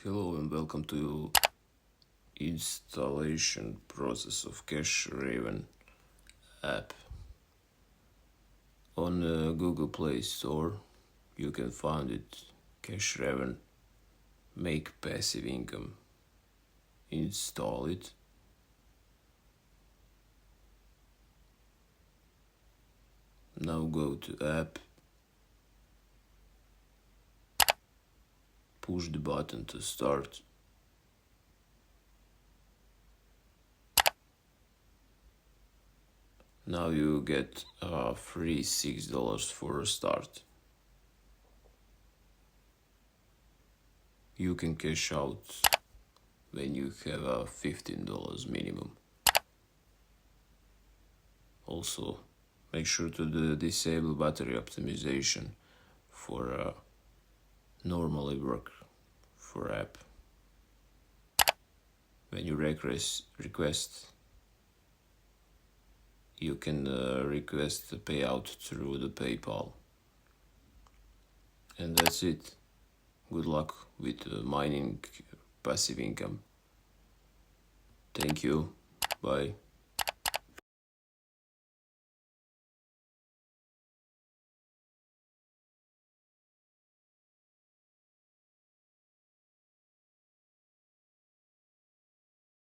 Hello and welcome to installation process of CashRaven app. On Google Play Store you can find it, CashRaven Make Passive Income. Install it. Now go to app, push the button to start. Now you get free $6 for a start. You can cash out when you have $15 minimum. Also, make sure to disable battery optimization for normally work for app. When you request, you can request the payout through the PayPal. And that's it. Good luck with mining passive income. Thank you. Bye.